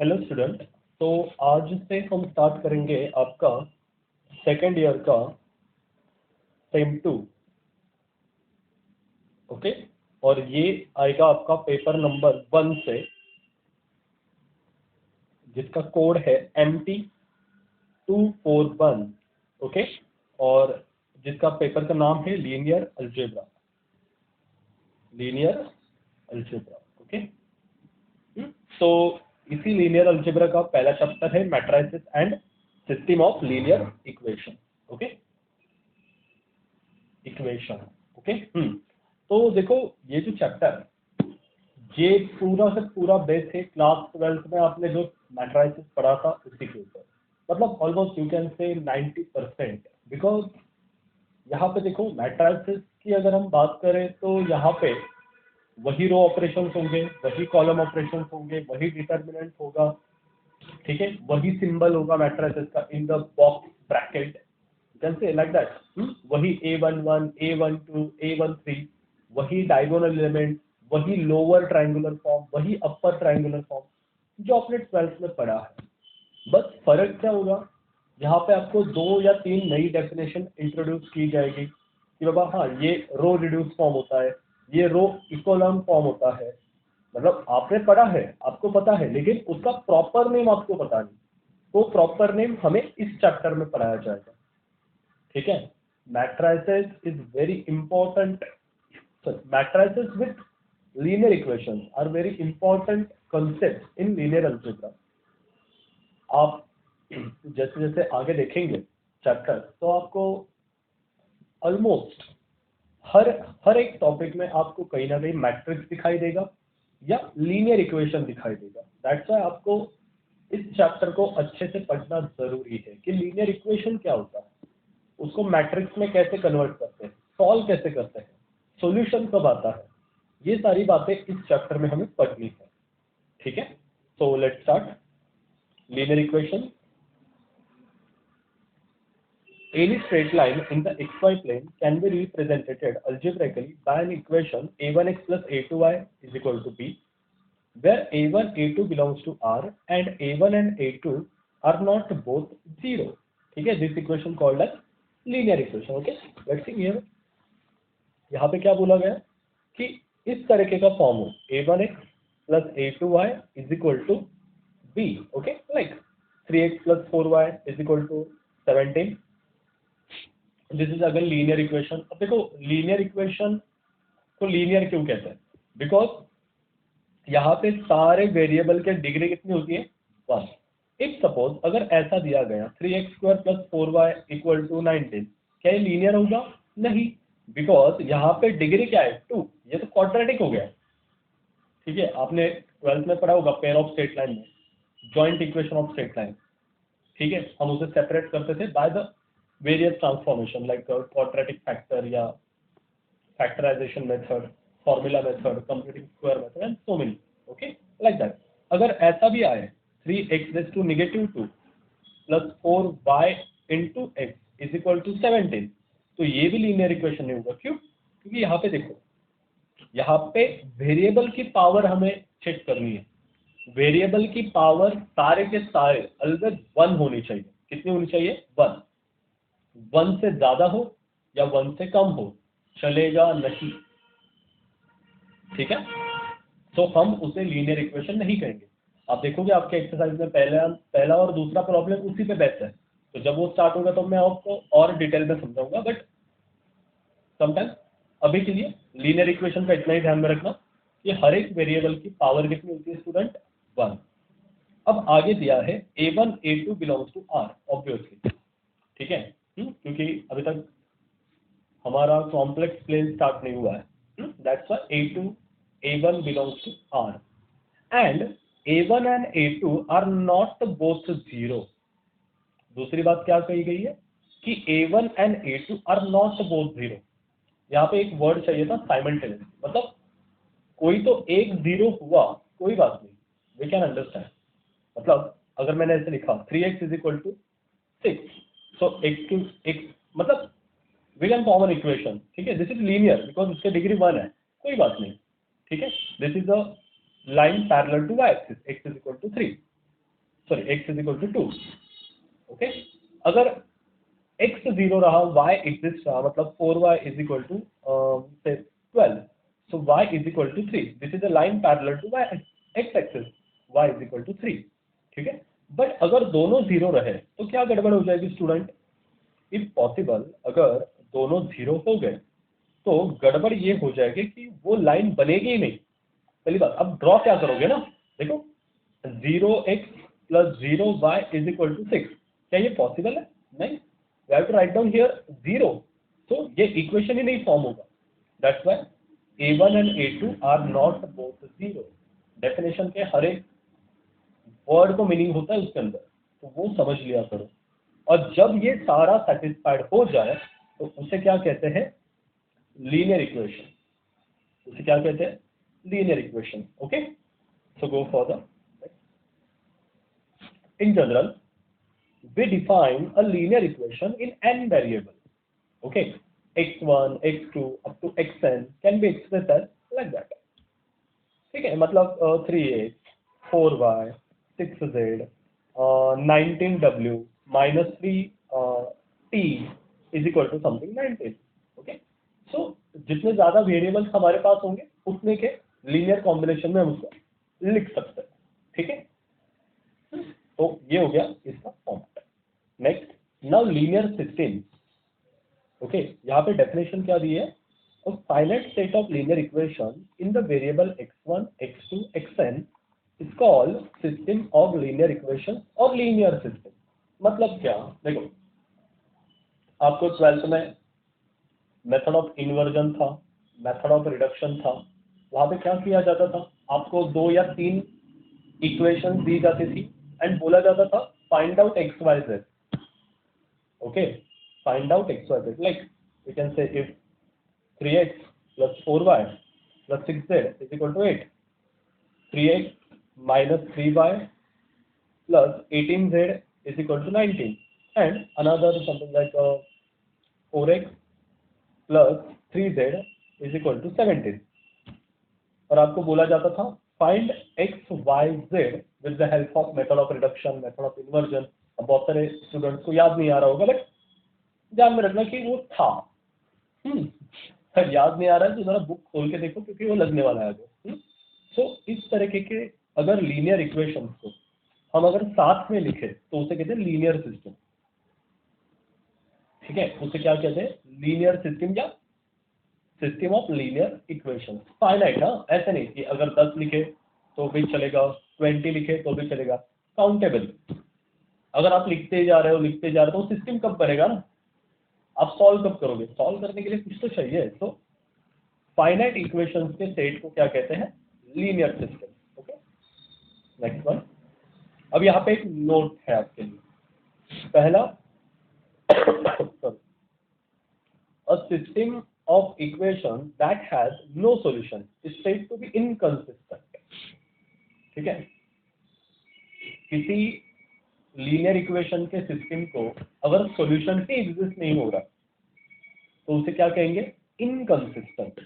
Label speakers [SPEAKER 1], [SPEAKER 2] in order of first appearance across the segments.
[SPEAKER 1] Hello student. तो आज से हम स्टार्ट करेंगे आपका सेकेंड ईयर का सेम 2। ओके, और ये आएगा आपका पेपर नंबर 1 से, जिसका कोड है MT241। ओके, और जिसका पेपर का नाम है linear algebra. Linear algebra. Okay, तो इसी लीनियर अलजेब्रा का पहला चैप्टर है matrices and system of linear equation. Okay, equation. Okay, तो देखो ये जो चैप्टर, ये पूरा से पूरा बेस है क्लास 12th में आपने जो मैट्रिसेस पढ़ा था उसी के ऊपर। मतलब ऑलमोस्ट यू कैन से 90%। बिकॉज यहाँ पे देखो मैट्रिसेस की अगर हम बात करें तो यहाँ पे वही रो ऑपरेशंस होंगे, वही कॉलम ऑपरेशंस होंगे, वही डिटर्मिनेंट होगा, ठीक है, वही सिंबल होगा मैट्रिसेस का in the box bracket, can say like that. वही A11, A12, A13, वही डायगोनल एलिमेंट, वही लोअर ट्रायंगुलर फॉर्म, वही अपर ट्रायंगुलर फॉर्म जो आपने 12th में पढ़ा है। बस फर्क क्या होगा, यहाँ पे आपको 2 या 3 नई डेफिनेशन इंट्रोड्यूस की जाएगी कि बाबा हाँ ये रो रिड्यूस फॉर्म होता है, ये रो इकोलॉन फॉर्म होता है। मतलब आपने पढ़ा है, आपको पता है, लेकिन उसका प्रॉपर नेम आपको पता नहीं। वो प्रॉपर नेम हमें इस चैप्टर में पढ़ाया जाएगा, ठीक है। Matrices is very important. Matrices with linear equations are very important concept in linear algebra. आप जैसे जैसे आगे देखेंगे चैप्टर, तो आपको ऑलमोस्ट हर एक टॉपिक में आपको कहीं ना कहीं मैट्रिक्स दिखाई देगा या लीनियर इक्वेशन दिखाई देगा। दैट्स व्हाई आपको इस चैप्टर को अच्छे से पढ़ना जरूरी है कि लीनियर इक्वेशन क्या होता है, उसको मैट्रिक्स में कैसे कन्वर्ट करते हैं, सॉल्व कैसे करते हैं, सॉल्यूशन कब आता है, ये सारी बातें इस चैप्टर में हमें पढ़नी है, ठीक है। So let's start. Linear equation. Any straight line in the xy plane can be represented algebraically by an equation a1x plus a2y is equal to b, where a1, a2 belongs to R and a1 and a2 are not both 0. ठीक है, this equation called as linear equation. Okay, let's see here. यहाँ पे क्या बोला गया कि इस तरीके का फॉर्म हो a1x plus a2y is equal to b. Okay, like 3x plus 4y is equal to 17. This is again linear equation. अब देखो लीनियर इक्वेशन को लीनियर क्यों कहते हैं, बिकॉज यहाँ पे सारे वेरिएबल के डिग्री कितनी होती है, 1। इफ सपोज अगर ऐसा दिया गया 3x² plus 4y equal to 19, क्या ये लीनियर होगा? नहीं, बिकॉज यहाँ पे डिग्री क्या है, 2। ये तो क्वाड्रेटिक हो गया, ठीक है। आपने 12th में पढ़ा होगा पेयर ऑफ स्ट्रेट लाइन में, joint equation of straight line, ठीक है। हम उसे सेपरेट करते थे by the various transformation like quadratic factor या factorization method, formula method, computing square method and so many. Okay, like that. अगर ऐसा भी आए 3x raised to -2 plus 4y into x is equal to 17, तो ये भी लीनियर इक्वेशन नहीं होगा। क्यों? क्योंकि यहाँ पे देखो, यहाँ पे वेरिएबल की पावर हमें चेक करनी है। वेरिएबल की पावर सारे के सारे अलग 1 होनी चाहिए। कितनी होनी चाहिए? 1। 1 से ज्यादा हो या 1 से कम हो चलेगा नहीं, ठीक है। तो हम उसे लीनियर इक्वेशन नहीं कहेंगे। आप देखोगे आपके एक्सरसाइज में पहला और दूसरा प्रॉब्लम उसी पे बेस्ड है, तो जब वो स्टार्ट होगा तो मैं आपको और डिटेल में समझाऊंगा। बट समटाइम्स अभी के लिए लीनियर इक्वेशन का इतना ही ध्यान में रखना कि हर एक वेरिएबल की पावर कितनी होती है स्टूडेंट, 1। अब आगे दिया है a1 a2 belongs to R, obviously, ठीक है। क्योंकि अभी तक हमारा कॉम्प्लेक्स प्लेन स्टार्ट नहीं हुआ है, that's why a1 belongs to R and a1 and a2 are not both 0। दूसरी बात क्या कही गई है कि a1 and a2 are not both 0। यहाँ पे एक वर्ड चाहिए था साइमल्टेनियस, मतलब कोई तो एक 0 हुआ, कोई बात नहीं, वी कैन अंडरस्टैंड। मतलब अगर मैंने ऐसे लिखा 3x is equal to 6, so x मतलब we can form an equation, ठीक है। दिस इज लीनियर बिकॉज इसके डिग्री 1 है, कोई बात नहीं, ठीक है। This is a line parallel to y axis, x is equal to 3। x is equal to 2। Okay, अगर x 0 रहा, y एग्जिस्ट रहा, मतलब 4y is equal to 12, so y is equal to 3। This is a line parallel to y x axis, y is equal to 3। ठीक है, but अगर दोनों 0 रहे तो क्या गड़बड़ हो जाएगी स्टूडेंट? इफ पॉसिबल, अगर दोनों 0 हो गए तो गड़बड़ ये हो जाएगी कि वो लाइन बनेगी ही नहीं। पहली बात, अब ड्रॉ क्या करोगे ना, देखो 0x plus 0y is equal to 6, क्या ये पॉसिबल है? नहीं, we have to write down here 0, तो ये इक्वेशन ही नहीं फॉर्म होगा। That's why a1 and a2 are not both 0। Definition के हर एक वर्ड को मीनिंग होता है उसके अंदर, तो वो समझ लिया करो। और जब ये सारा सेटिस्फाइड हो जाए तो उसे क्या कहते हैं? Linear equation. उसे क्या कहते हैं? Linear equation. Okay, so go for the in general we define a linear equation in n variable. Okay, x1 x2 up to xn can be expressed as like that. ठीक है, मतलब 3x 4y 6z 19w minus 3t is equal to something 19. Okay, सो जितने ज्यादा variables हमारे पास होंगे उतने के linear combination में हम उसको लिख सकते हैं। ठीक है, तो ये हो गया इसका format. Next, now linear system. Okay, यहाँ पे डेफिनेशन क्या दी है? Finite set of linear equation in the variable x1 x2 xn is called system of linear equation और लीनियर सिस्टम। मतलब क्या? देखो, आपको 12th में मेथड ऑफ इन्वर्जन था, मेथड ऑफ रिडक्शन था, वहां पे क्या किया जाता था? आपको 2 या 3 इक्वेशन दी जाती थी एंड बोला जाता था find out x y z. Okay, find out x y z, like we can say if 3x plus 4y plus 6z is equal to 8, 3x minus 3y plus 18z is equal to 19, and another something like 4x plus 3z is equal to 17। और आपको बोला जाता था find x y z with the help of method of reduction, method of inversion. अब बहुत सारे students को याद नहीं आ रहा होगा, बट ध्यान में रखना कि वो था। अगर याद नहीं आ रहा है तो जरा बुक खोल के देखो, क्योंकि वो लगने वाला है वो। सो इस तरीके के अगर लीनियर इक्वेशन को हम अगर साथ में लिखे तो उसे कहते हैं लीनियर सिस्टम। ठीक है, उसे क्या कहते हैं? लीनियर सिस्टम या system of linear equation. Finite, हाँ, ऐसे नहीं कि अगर 10 लिखे तो भी चलेगा, 20 लिखे तो भी चलेगा, काउंटेबल। अगर आप लिखते जा रहे हो तो सिस्टम कब बनेगा ना? आप सॉल्व कब करोगे? सॉल्व करने के लिए कुछ तो चाहिए। तो फाइनाइट इक्वेशंस के सेट को क्या कहते हैं? Linear system. Okay, next one. अब यहाँ पे एक नोट है आपके लिए। पहला, a system of equation that has no solution is said to be inconsistent। ठीक है, किसी लीनियर इक्वेशन के सिस्टम को अगर सॉल्यूशन ही एग्जिस्ट नहीं हो रहा तो उसे क्या कहेंगे? इनकंसिस्टेंट।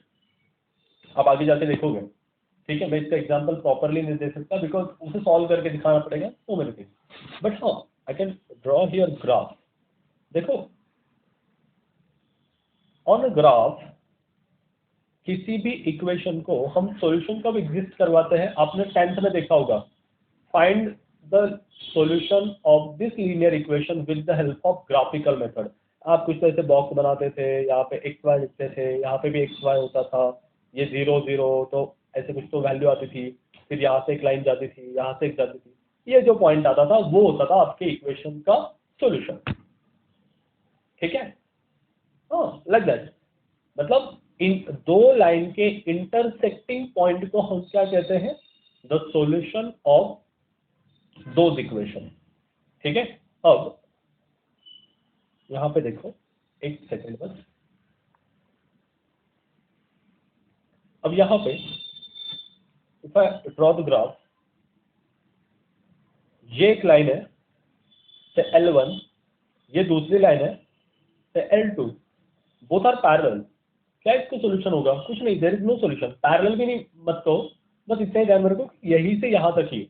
[SPEAKER 1] आप आगे जाके देखोगे। ठीक है, मैं इसका एग्जांपल प्रॉपरली नहीं दे सकता बिकॉज उसे सॉल्व करके दिखाना पड़ेगा तो मेरे को, बट हाँ I can draw here graph. देखो, ऑन ग्राफ किसी भी इक्वेशन को हम सॉल्यूशन कब एग्जिस्ट करवाते हैं? आपने 10th में देखा होगा, find the solution of this linear equation with the help of graphical method. आप कुछ ऐसे बॉक्स बनाते थे, यहाँ पे एक्स वाई लिखते थे, यहाँ पे भी एक्स वाई होता था, ये 0 0, तो ऐसे कुछ तो वैल्यू आती थी, फिर यहाँ से एक लाइन जाती थी, यहाँ से एक जाती थी, ये जो पॉइंट आता था वो होता था आपके इक्वेशन का सॉल्यूशन। ठीक है, हाँ, लाइक दैट। मतलब इन दो लाइन के इंटरसेक्टिंग पॉइंट को हम क्या कहते हैं? The solution of those equation. ठीक है, अब यहां पे देखो, एक सेकंड बस। अब यहां पे if I draw the graph, ये एक लाइन है L1, ये दूसरी लाइन है L2, बोथ आर पैरेलल। क्या इसको सॉल्यूशन होगा? कुछ नहीं, there is no solution. Parallel भी नहीं मत कहो, बस इतना ही ध्यान में रखो, यहीं से यहां तक ही।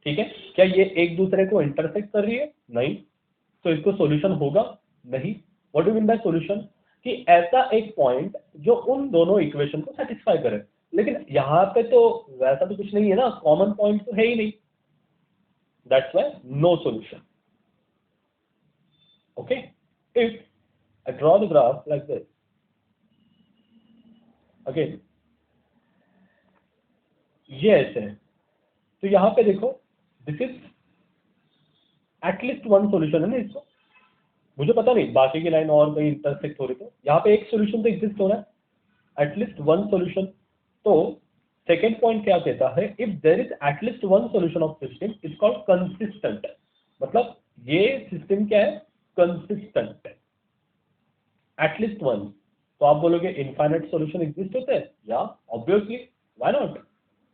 [SPEAKER 1] ठीक है, क्या ये एक दूसरे को इंटरसेक्ट कर रही है? नहीं, तो इसको सॉल्यूशन होगा नहीं। What do mean by solution? कि ऐसा एक पॉइंट जो उन दोनों इक्वेशन को सेटिस्फाई करे। लेकिन यहाँ पे तो वैसा तो कुछ नहीं है ना, कॉमन पॉइंट तो है ही नहीं, that's why no solution. Okay, if I draw the graph like this. Again, ये ऐसे है, तो यहाँ पे देखो, this is at least one solution है ना इसको। मुझे पता नहीं बाकी की लाइन और कहीं इंटरसेक्ट हो रही, तो यहाँ पे एक सॉल्यूशन तो एग्जिस्ट हो रहा है, एटलीस्ट वन सॉल्यूशन। तो सेकेंड पॉइंट क्या कहता है, if there is at least one solution of system is called consistent. मतलब ये सिस्टम क्या है? कंसिस्टेंट है, एटलीस्ट वन। तो आप बोलोगे इनफाइनाइट सॉल्यूशन एग्जिस्ट होते हैं? या obviously, why not,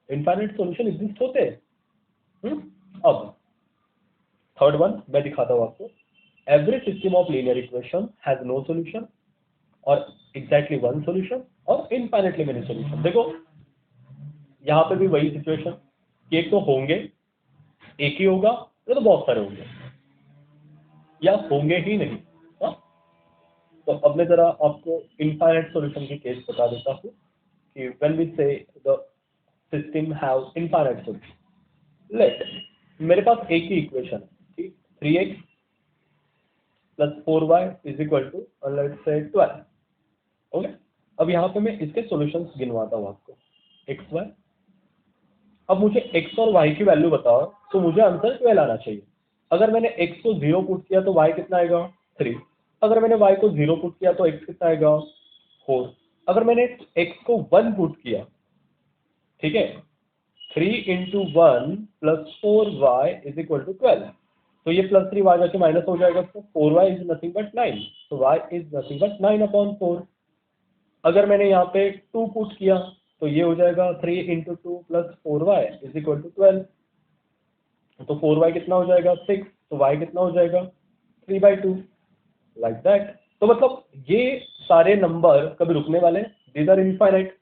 [SPEAKER 1] infinite solution exist होते हैं। अब थर्ड वन मैं दिखाता हूं आपको। Every system of linear equation has no solution, और एग्जैक्टली वन सॉल्यूशन, और इनफाइनाइटली मेनी सॉल्यूशन। देखो यहाँ पे भी वही सिचुएशन कि एक तो होंगे, एक ही होगा, या तो बहुत सारे होंगे, या होंगे ही नहीं। हाँ, तो अब मैं जरा आपको इनफाइनाइट सॉल्यूशन की केस बता देता हूँ कि when we say the system have infinite solution. Let मेरे पास एक ही इक्वेशन है, ठीक, 3x plus 4y is equal to let's say 12। Okay, अब यहाँ पे मैं इसके सॉल्यूशंस गिनवाता हूँ आपको, एक्स वाई। अब मुझे x और y की वैल्यू बताओ, तो मुझे आंसर 12 आना चाहिए। अगर मैंने x को 0 पुट किया तो y कितना आएगा? 3। अगर मैंने y को 0 पुट किया तो x कितना आएगा? 4। अगर मैंने x को 1 पुट किया, ठीक है, 3 into 1 plus 4y is equal to 12। तो ये प्लस 3 y जाके माइनस हो जाएगा, तो 4y इज नथिंग बट 9। तो y इज नथिंग बट 9/4। अगर मैंने यहाँ पे 2 पुट किया तो ये हो जाएगा 3 into 2 plus 4y is equal to 12। तो 4y कितना हो जाएगा? 6। तो y कितना हो जाएगा? 3/2, लाइक दैट। तो मतलब ये सारे नंबर कभी रुकने वाले, दीज आर इनफाइनाइट,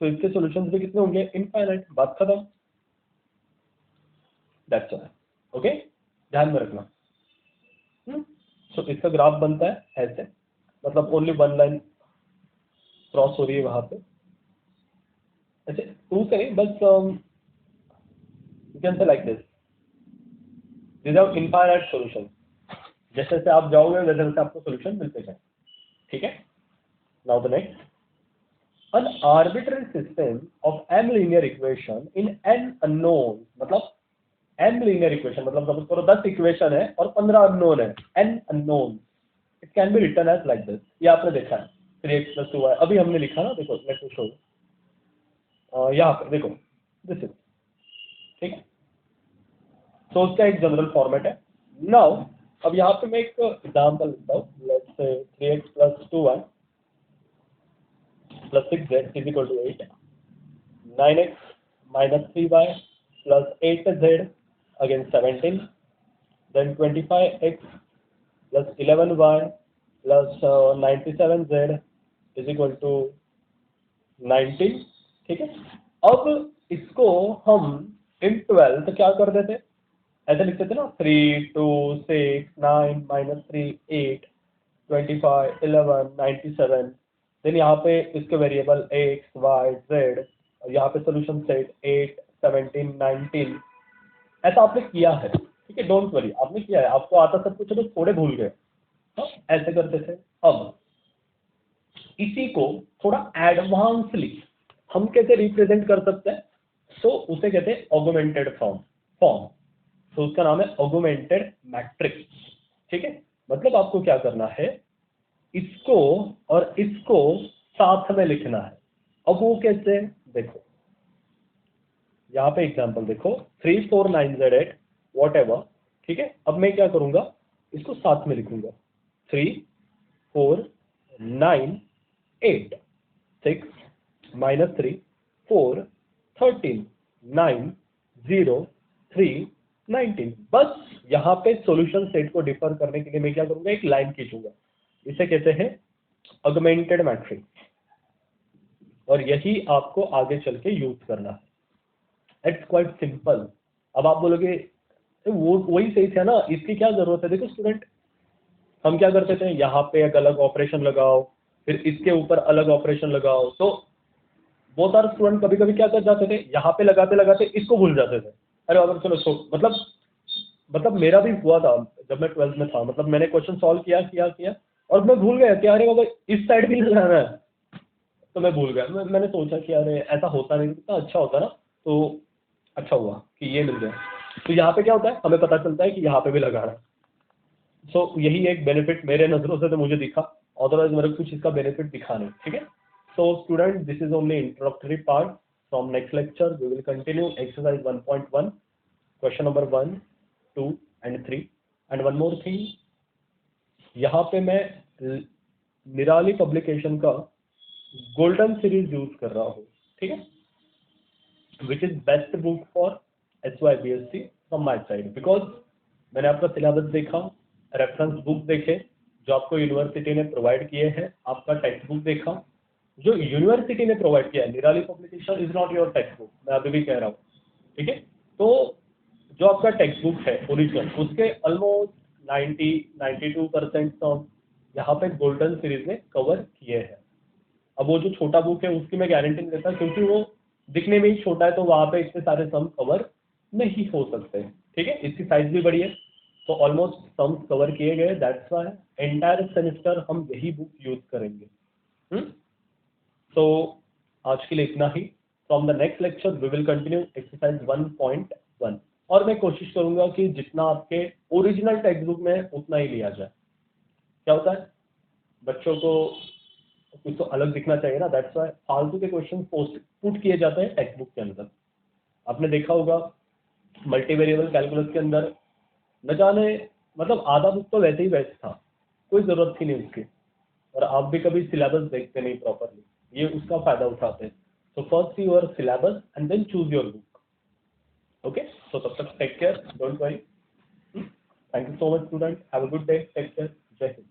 [SPEAKER 1] तो इसके सॉल्यूशंस भी कितने होंगे? इनफाइनाइट, बात खत्म। That's all. ओके, ध्यान में रखना। तो इसका ग्राफ बनता है ऐसे, मतलब ओनली वन लाइन क्रॉस हो रही है वहां पे। अच्छा, टू से नहीं, बस you can say like this, these are infinite solution. जैसे जैसे आप जाओगे वैसे वैसे आपको सॉल्यूशन मिलते जाए, ठीक है। Now the next, an arbitrary system of m linear equation in n unknown। मतलब m linear equation मतलब सपोज करो 10 इक्वेशन है और 15 अननोन है, n unknown, it can be written as like this. ये आपने देखा है 3x + 2y, अभी हमने लिखा ना, देखो लेट मी शो। यहाँ पे देखो, दिस इज, ठीक है। तो उसका एक जनरल फॉर्मेट है। नाउ अब यहाँ पे मैं एक एग्जांपल लिखता हूँ, let's say 3x + 2y + 6z is equal to 8, 9x - 3y + 8z again 17, then 25x + 11y + 97z is equal to 19, ठीक है। अब इसको हम इन 12 तो क्या कर देते, ऐसे लिखते थे ना, 3 2 6 9 -3 8 25 11 97। देन यहाँ पे इसके वेरिएबल x y z, और यहाँ पे सोल्यूशन सेट 8 17 19। ऐसा आपने किया है, ठीक है, डोंट वरी, आपने किया है, आपको आता सब कुछ है, तो थोड़े भूल गए। हाँ, ऐसे करते थे। अब इसी को थोड़ा एडवांसली हम कैसे रिप्रेजेंट कर सकते हैं, तो उसे कहते हैं ऑगमेंटेड फॉर्म। तो उसका नाम है ऑगमेंटेड मैट्रिक्स, ठीक है। मतलब आपको क्या करना है, इसको और इसको साथ में लिखना है। अब वो कैसे, देखो यहाँ पे एग्जांपल देखो, 3 4 9 Z 8 वॉट एवर, ठीक है। अब मैं क्या करूंगा, इसको साथ में लिखूंगा, 3 4 9 8 6 -3 4 13 9 0 3 19। बस यहाँ पे सॉल्यूशन सेट को डिफर करने के लिए मैं क्या करूंगा, एक लाइन खींचूंगा, इसे कहते हैं ऑगमेंटेड मैट्रिक्स, और यही आपको आगे चल के यूज करना है। It's quite simple. अब आप बोलोगे वो वही सही था ना, इसकी क्या जरूरत है? देखो स्टूडेंट, हम क्या करते थे, यहाँ पे एक अलग ऑपरेशन लगाओ, फिर इसके ऊपर अलग ऑपरेशन लगाओ, तो बहुत सारे स्टूडेंट कभी कभी क्या कर जाते थे, यहाँ पे लगाते लगाते इसको भूल जाते थे। अरे अगर चलो मतलब मेरा भी हुआ था जब मैं 12th में था, मतलब मैंने क्वेश्चन सॉल्व किया किया किया और मैं भूल गया कि अरे बाबा इस साइड भी लगाना है। तो मैं भूल गया, मैंने सोचा कि अरे ऐसा होता नहीं, कितना अच्छा होता ना। तो अच्छा हुआ कि ये मिल गया। तो यहाँ पे क्या होता है, हमें पता चलता है कि यहाँ पे भी लगाना है। सो यही एक बेनिफिट मेरे नज़रों से तो मुझे दिखा, अदरवाइज मेरे को कुछ इसका बेनिफिट दिखा नहीं। ठीक है, so student, this is only introductory part. From next lecture we will continue exercise 1.1, question number 1, 2 and 3। And one more thing, यहाँ पे मैं निराली पब्लिकेशन का गोल्डन सीरीज यूज कर रहा हूँ। ठीक है, which is best book for HYBSC from my side, because मैंने आपका सिलेबस देखा, रेफरेंस बुक देखे जो आपको यूनिवर्सिटी ने प्रोवाइड किए हैं, आपका टेक्स्ट बुक देखा जो यूनिवर्सिटी ने प्रोवाइड किया है। निराली publication is not your text book, मैं अभी भी कह रहा हूँ। ठीक है, तो जो आपका टेक्स्ट बुक है ओरिजिनल, उसके ऑलमोस्ट 92% सम यहाँ पे गोल्डन सीरीज ने कवर किए हैं। अब वो जो छोटा बुक है उसकी मैं गारंटी नहीं देता, क्योंकि वो दिखने में ही छोटा है, तो वहाँ पे इतने सारे सम कवर नहीं हो सकते। ठीक है, इसकी साइज भी बड़ी है, तो ऑलमोस्ट सम्स कवर किए गए। दैट्स व्हाई एंटायर सेमेस्टर हम यही बुक यूज करेंगे। तो आज के लिए इतना ही। From the next lecture we will continue exercise 1.1, और मैं कोशिश करूंगा कि जितना आपके ओरिजिनल टेक्स्ट बुक में उतना ही लिया जाए। क्या होता है, बच्चों को कुछ तो अलग दिखना चाहिए ना, दैट्स व्हाई फालतू के क्वेश्चन पुट किए जाते हैं टेक्स्ट बुक के अंदर। आपने देखा होगा मल्टीवेरिएबल कैलकुलस के अंदर न जाने, मतलब आधा बुक तो वैसे ही वेस्ट था, कोई जरूरत थी नहीं उसकी, और आप भी कभी सिलेबस देखते नहीं प्रॉपरली, ये उसका फायदा उठाते हैं। So first see your syllabus and then choose your book. Okay, so तब तक take care, don't worry. Thank you so much student, have a good day, take care, जय हिंद।